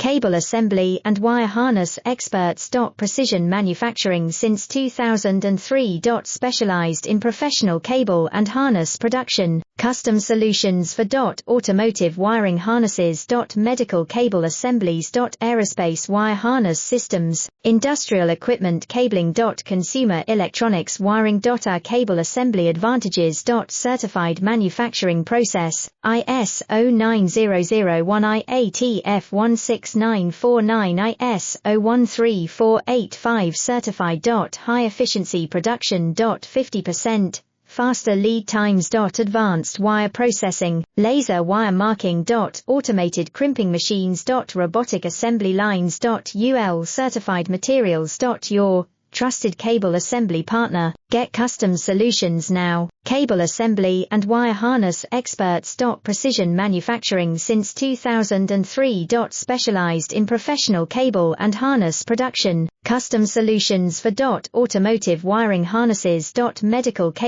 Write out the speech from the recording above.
Cable assembly and wire harness experts. Precision manufacturing since 2003. Specialized in professional cable and harness production, custom solutions for automotive wiring harnesses. Medical cable assemblies. Aerospace wire harness systems, industrial equipment cabling. Consumer electronics wiring. Our cable assembly advantages. Certified manufacturing process, ISO 9001 IATF 16949 ISO 13485 certified. High efficiency production. 50% faster lead times. Advanced wire processing, laser wire marking. Automated crimping machines. Robotic assembly lines. UL certified materials. Your trusted cable assembly partner. Get custom solutions now. Cable assembly and wire harness experts. Precision manufacturing since 2003. Specialized in professional cable and harness production, custom solutions for automotive wiring harnesses. Medical cable